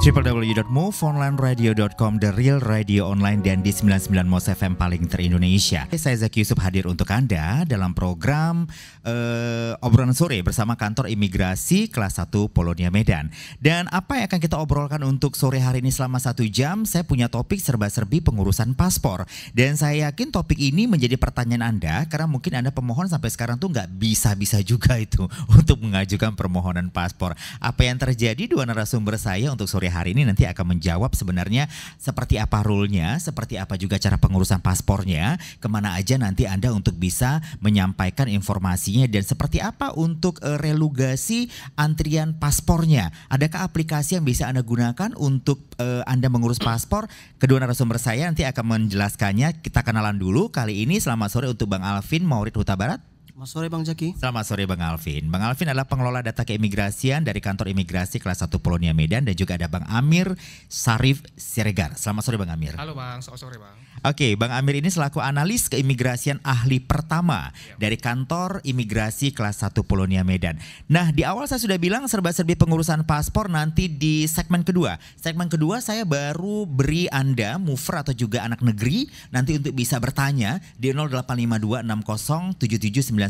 www.moveonlineradio.com, The Real Radio Online, dan di 99 Mos FM paling ter-Indonesia. Saya Zaki Yusuf hadir untuk Anda dalam program obrolan sore bersama kantor imigrasi kelas 1 Polonia Medan. Dan apa yang akan kita obrolkan untuk sore hari ini selama 1 jam? Saya punya topik serba-serbi pengurusan paspor. Dan saya yakin topik ini menjadi pertanyaan Anda karena mungkin Anda pemohon sampai sekarang tuh nggak bisa-bisa juga itu untuk mengajukan permohonan paspor. Apa yang terjadi? Dua narasumber saya untuk sore hari ini nanti akan menjawab sebenarnya seperti apa rule-nya, seperti apa juga cara pengurusan paspornya, kemana aja nanti Anda untuk bisa menyampaikan informasinya, dan seperti apa untuk relugasi antrian paspornya. Adakah aplikasi yang bisa Anda gunakan untuk Anda mengurus paspor? Kedua narasumber saya nanti akan menjelaskannya. Kita kenalan dulu kali ini. Selamat sore untuk Bang Alvin Maurid Huta Barat. Selamat sore Bang Zaki. Selamat sore Bang Alvin. Bang Alvin adalah pengelola data keimigrasian dari kantor imigrasi kelas 1 Polonia Medan, dan juga ada Bang Amir Sarif Siregar. Selamat sore Bang Amir. Halo Bang, selamat sore Bang. Oke, Bang Amir ini selaku analis keimigrasian ahli pertama dari kantor imigrasi kelas 1 Polonia Medan. Nah, di awal saya sudah bilang serba-serbi pengurusan paspor nanti di segmen kedua. Segmen kedua saya baru beri Anda mover atau juga anak negeri nanti untuk bisa bertanya di 085260779177.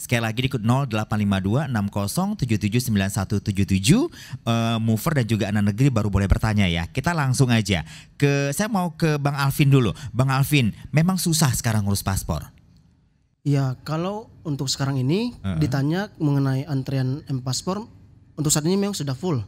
Sekali lagi di 085260779177. Mover dan juga anak negeri baru boleh bertanya ya. Kita langsung aja saya mau ke Bang Alvin dulu. Bang Alvin, memang susah sekarang ngurus paspor? Ya, kalau untuk sekarang ini ditanya mengenai antrian paspor, untuk saat ini memang sudah full.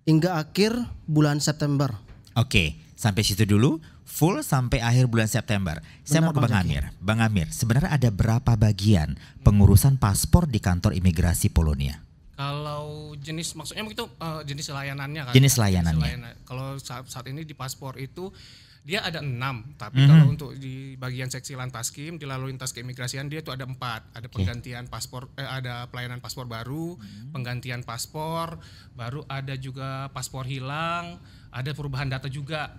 Hingga akhir bulan September. Oke, sampai situ dulu. Full sampai akhir bulan September. Saya mau ke Bang Amir. Bang Amir, sebenarnya ada berapa bagian pengurusan paspor di kantor imigrasi Polonia? Kalau jenis, maksudnya itu jenis layanannya kan? Jenis layanannya. Kalau saat ini di paspor itu dia ada 6, tapi kalau untuk di bagian seksi Lantaskim di lalu lintas keimigrasian dia itu ada 4. Ada penggantian paspor, ada pelayanan paspor baru, penggantian paspor baru, ada juga paspor hilang, ada perubahan data juga.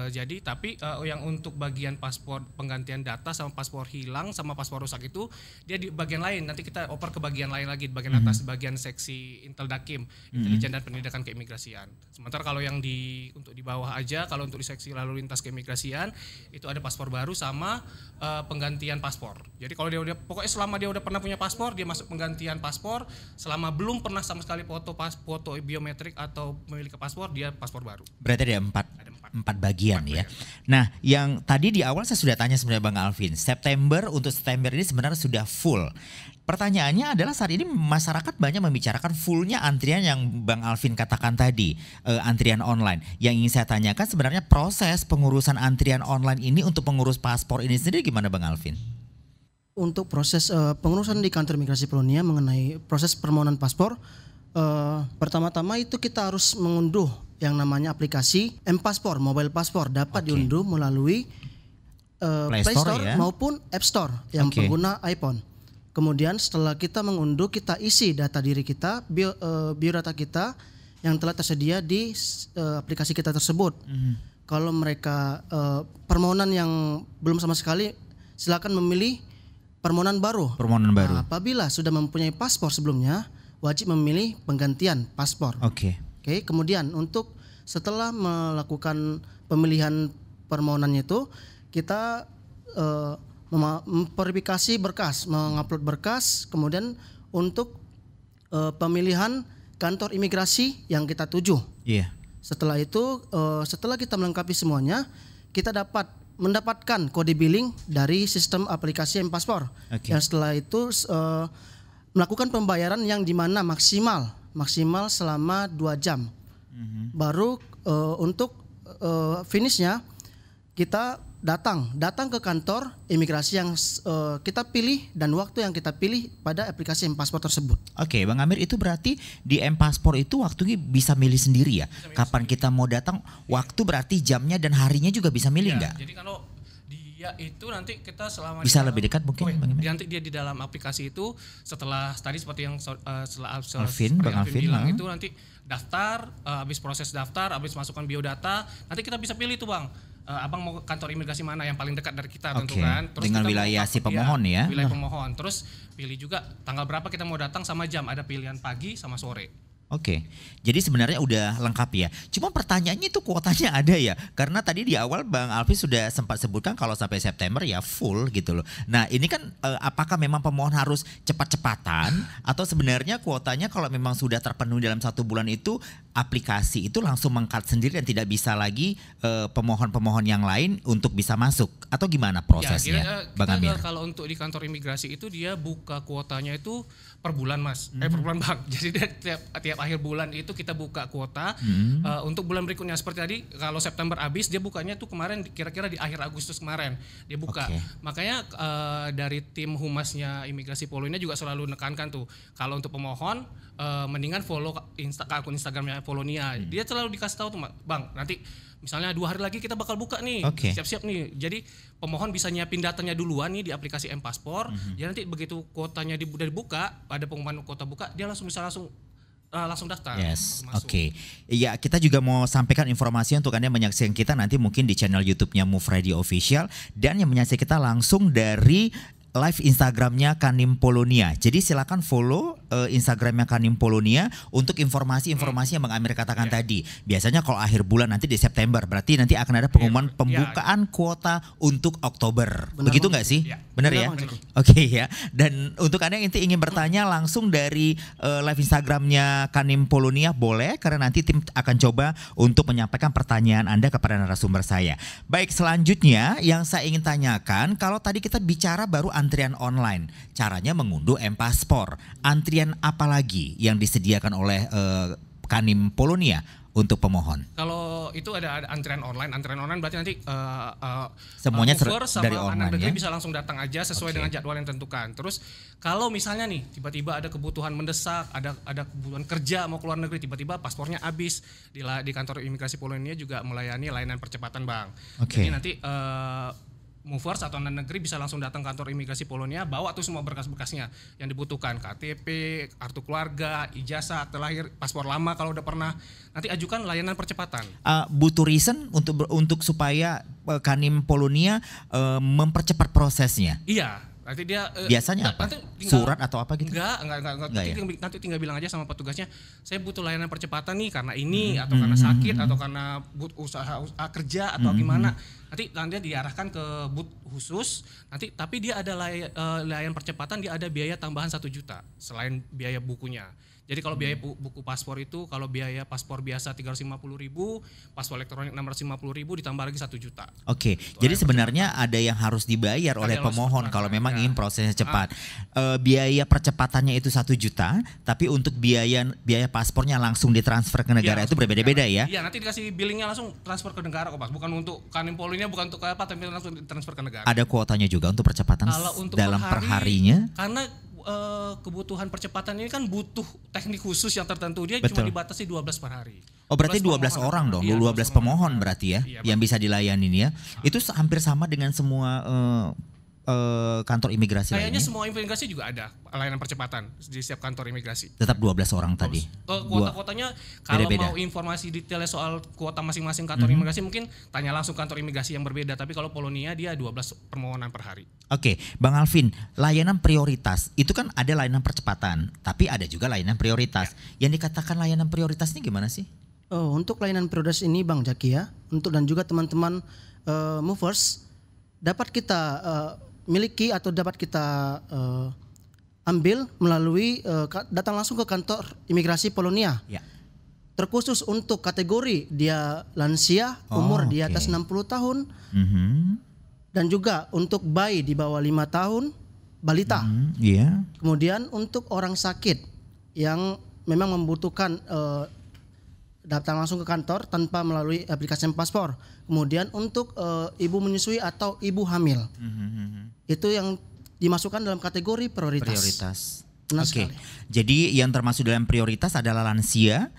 Jadi tapi yang untuk bagian paspor penggantian data sama paspor hilang sama paspor rusak itu dia di bagian lain. Nanti kita oper ke bagian lain lagi, di bagian atas, di bagian seksi Inteldakim, Intelijen dan Pendidikan Keimigrasian. Sementara kalau yang untuk di bawah aja, kalau untuk di seksi lalu lintas keimigrasian itu ada paspor baru sama penggantian paspor. Jadi kalau dia udah, pokoknya selama dia udah pernah punya paspor, dia masuk penggantian paspor. Selama belum pernah sama sekali foto biometrik atau memiliki paspor, dia paspor baru. Berarti ada 4 bagian ya. Nah, yang tadi di awal saya sudah tanya sebenarnya Bang Alvin, untuk September ini sebenarnya sudah full. Pertanyaannya adalah saat ini masyarakat banyak membicarakan fullnya antrian yang Bang Alvin katakan tadi, antrian online. Yang ingin saya tanyakan sebenarnya proses pengurusan antrian online ini untuk pengurus paspor ini sendiri gimana Bang Alvin? Untuk proses pengurusan di kantor imigrasi Polonia mengenai proses permohonan paspor, pertama-tama itu kita harus mengunduh yang namanya aplikasi M-Paspor, mobile paspor, dapat diunduh melalui Play Store ya? Maupun App Store yang pengguna iPhone. Kemudian setelah kita mengunduh, kita isi data diri kita, biodata kita yang telah tersedia di aplikasi kita tersebut. Kalau mereka permohonan yang belum sama sekali, silakan memilih permohonan baru. Nah, apabila sudah mempunyai paspor sebelumnya, wajib memilih penggantian paspor. Oke, kemudian untuk setelah melakukan pemilihan permohonannya itu, kita memverifikasi berkas, mengupload berkas, kemudian untuk pemilihan kantor imigrasi yang kita tuju. Setelah itu, setelah kita melengkapi semuanya, kita mendapatkan kode billing dari sistem aplikasi M-Paspor. Yang setelah itu melakukan pembayaran yang dimana maksimal selama 2 jam. Baru untuk finishnya kita datang ke kantor imigrasi yang kita pilih dan waktu yang kita pilih pada aplikasi M-Paspor tersebut. Oke, Bang Amir, itu berarti di M-Paspor itu waktunya bisa milih sendiri ya? Kapan kita mau datang, waktu berarti jamnya dan harinya juga bisa milih nggak? Jadi kalau dia itu nanti kita selama bisa lebih dekat mungkin nanti dia di dalam aplikasi itu setelah tadi seperti yang Bang Alvin bilang itu nanti daftar, habis proses daftar, habis masukkan biodata, nanti kita bisa pilih tuh Bang, abang mau ke kantor imigrasi mana yang paling dekat dari kita tentu kan. Terus dengan wilayah si pemohon wilayah pemohon. Terus pilih juga tanggal berapa kita mau datang sama jam, ada pilihan pagi sama sore. Oke, jadi sebenarnya udah lengkap ya. Cuma pertanyaannya itu kuotanya ada ya? Karena tadi di awal Bang Alfi sudah sempat sebutkan kalau sampai September ya full gitu loh. Nah ini kan apakah memang pemohon harus cepat-cepatan atau sebenarnya kuotanya kalau memang sudah terpenuhi dalam 1 bulan itu aplikasi itu langsung meng-cut sendiri dan tidak bisa lagi pemohon-pemohon yang lain untuk bisa masuk atau gimana prosesnya, Bang Amir? Kalau untuk di kantor imigrasi itu dia buka kuotanya itu per bulan Mas, per bulan Bang. Jadi dia tiap akhir bulan itu kita buka kuota untuk bulan berikutnya. Seperti tadi kalau September habis dia bukanya tuh kemarin kira-kira di akhir Agustus kemarin dia buka. Makanya dari tim humasnya imigrasi Polonia juga selalu menekankan tuh kalau untuk pemohon mendingan follow akun Instagramnya Polonia. Dia selalu dikasih tahu tuh Bang, nanti misalnya 2 hari lagi kita bakal buka nih, siap-siap nih. Jadi pemohon bisa nyiapin datanya duluan nih di aplikasi M-Paspor. Jadi nanti begitu kuotanya udah dibuka, ada pengumuman kuota buka, dia langsung bisa langsung daftar. Yes, oke. Ya kita juga mau sampaikan informasi untuk Anda menyaksikan kita nanti mungkin di channel YouTube-nya Move Radio Official dan yang menyaksikan kita langsung dari live Instagramnya Kanim Polonia. Jadi silakan follow Instagramnya Kanim Polonia untuk informasi-informasi yang Bang Amir katakan tadi. Biasanya kalau akhir bulan nanti di September, berarti nanti akan ada pengumuman pembukaan kuota untuk Oktober. Begitu nggak sih? Benar ya? Oke ya. Dan untuk Anda yang ingin bertanya langsung dari live Instagramnya Kanim Polonia boleh, karena nanti tim akan coba untuk menyampaikan pertanyaan Anda kepada narasumber saya. Baik, selanjutnya yang saya ingin tanyakan, kalau tadi kita bicara baru antrian online, caranya mengunduh M-Paspor. Antrian apa lagi yang disediakan oleh Kanim Polonia untuk pemohon? Kalau itu ada antrian online berarti nanti semuanya dari online ya? Bisa langsung datang aja sesuai dengan jadwal yang tentukan. Terus kalau misalnya nih tiba-tiba ada kebutuhan mendesak, ada kebutuhan kerja mau keluar negeri, tiba-tiba paspornya habis, di kantor imigrasi Polonia juga melayani layanan percepatan Bang. Jadi nanti movers atau anak negeri bisa langsung datang kantor imigrasi Polonia, bawa tuh semua berkas-berkasnya yang dibutuhkan, KTP, kartu keluarga, ijazah, akte lahir, paspor lama kalau udah pernah, nanti ajukan layanan percepatan. Butuh reason untuk supaya Kanim Polonia mempercepat prosesnya? Iya. Nanti dia biasanya apa? Surat atau apa gitu? Enggak ya? Nanti tinggal bilang aja sama petugasnya, saya butuh layanan percepatan nih karena ini atau karena sakit atau karena usaha kerja atau gimana. Nanti diarahkan ke booth khusus. Tapi dia ada layanan percepatan, dia ada biaya tambahan 1 juta selain biaya bukunya. Jadi kalau biaya buku paspor itu, kalau biaya paspor biasa 350.000, paspor elektronik 650.000 ditambah lagi 1 juta. Oke, jadi sebenarnya ada yang harus dibayar oleh pemohon kalau memang ingin prosesnya cepat. Biaya percepatannya itu 1 juta, tapi untuk biaya paspornya langsung ditransfer ke negara itu berbeda-beda ya? Iya, nanti dikasih billingnya langsung transfer ke negara kok Pak. Bukan untuk Kanim Polonia, bukan untuk apa, tapi langsung ditransfer ke negara. Ada kuotanya juga untuk percepatan untuk dalam perharinya? Karena kebutuhan percepatan ini kan butuh teknik khusus yang tertentu, dia cuma dibatasi 12 per hari. Oh berarti 12 orang dong, 12 pemohon berarti ya, yang bisa dilayanin ya. Itu hampir sama dengan semua kantor imigrasi kayaknya lainnya? Semua imigrasi juga ada layanan percepatan di setiap kantor imigrasi. Tetap 12 orang tadi? Kuota-kuotanya kalau mau informasi detailnya soal kuota masing-masing kantor imigrasi mungkin tanya langsung kantor imigrasi yang berbeda. Tapi kalau Polonia dia 12 permohonan per hari. Oke, Bang Alvin, layanan prioritas itu kan ada layanan percepatan, tapi ada juga layanan prioritas. Yang dikatakan layanan prioritas ini gimana sih? Untuk layanan prioritas ini Bang Jaki ya, dan juga teman-teman movers dapat kita miliki atau dapat kita ambil melalui datang langsung ke kantor imigrasi Polonia. Ya. Terkhusus untuk kategori dia lansia, umur di atas 60 tahun. Dan juga untuk bayi di bawah 5 tahun, balita. Kemudian untuk orang sakit yang memang membutuhkan datang langsung ke kantor tanpa melalui aplikasi paspor. Kemudian untuk ibu menyusui atau ibu hamil. Itu yang dimasukkan dalam kategori prioritas. Oke. Jadi yang termasuk dalam prioritas adalah lansia,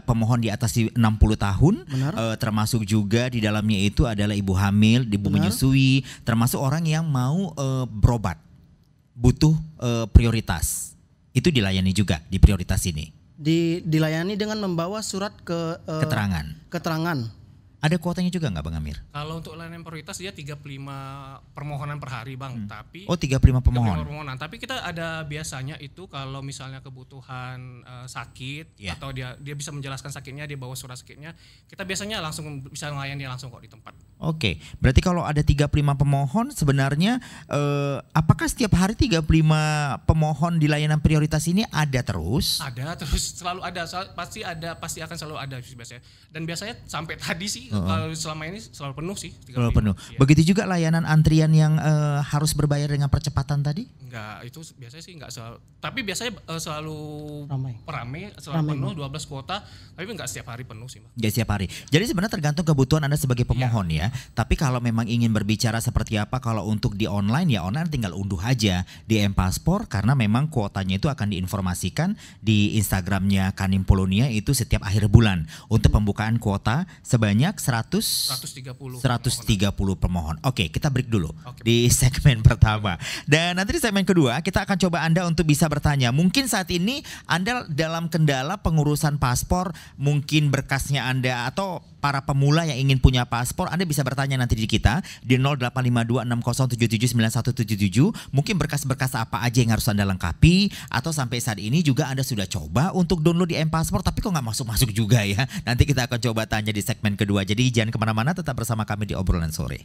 pemohon di atas 60 tahun, termasuk juga di dalamnya itu adalah ibu hamil, ibu menyusui, termasuk orang yang mau berobat, butuh prioritas. Itu dilayani juga di prioritas ini. Dilayani dengan membawa surat keterangan Ada kuotanya juga nggak Bang Amir? Kalau untuk layanan prioritas dia 35 permohonan per hari Bang, tapi Oh 35 pemohon. permohonan. Tapi kita ada biasanya itu kalau misalnya kebutuhan sakit Iya. atau dia bisa menjelaskan sakitnya, dia bawa surat sakitnya, kita biasanya langsung bisa melayani langsung kok di tempat. Oke, berarti kalau ada 35 pemohon sebenarnya apakah setiap hari 35 pemohon di layanan prioritas ini ada terus? Ada terus, selalu ada, pasti akan selalu ada biasanya. Dan biasanya sampai tadi sih kalau selama ini selalu penuh sih. Selalu penuh. Iya. Begitu juga layanan antrian yang harus berbayar dengan percepatan tadi? Enggak, itu biasanya sih enggak selalu. Tapi biasanya selalu Ramai. selalu penuh 12 kuota, tapi enggak setiap hari penuh sih, Bang. Ya setiap hari. Jadi sebenarnya tergantung kebutuhan Anda sebagai pemohon ya. Tapi kalau memang ingin berbicara seperti apa, kalau untuk di online ya online tinggal unduh aja di M-Paspor karena memang kuotanya itu akan diinformasikan di Instagramnya Kanim Polonia itu setiap akhir bulan untuk pembukaan kuota sebanyak 130 pemohon. Oke, kita break dulu di segmen pertama. Dan nanti di segmen kedua kita akan coba Anda untuk bisa bertanya. Mungkin saat ini Anda dalam kendala pengurusan paspor, mungkin berkasnya Anda atau para pemula yang ingin punya paspor, Anda bisa bertanya nanti di kita di 085260779177. Mungkin berkas-berkas apa aja yang harus Anda lengkapi, atau sampai saat ini juga Anda sudah coba untuk download di M-Paspor tapi kok nggak masuk-masuk juga ya. Nanti kita akan coba tanya di segmen kedua. Jadi jangan kemana-mana, tetap bersama kami di Obrolan Sore.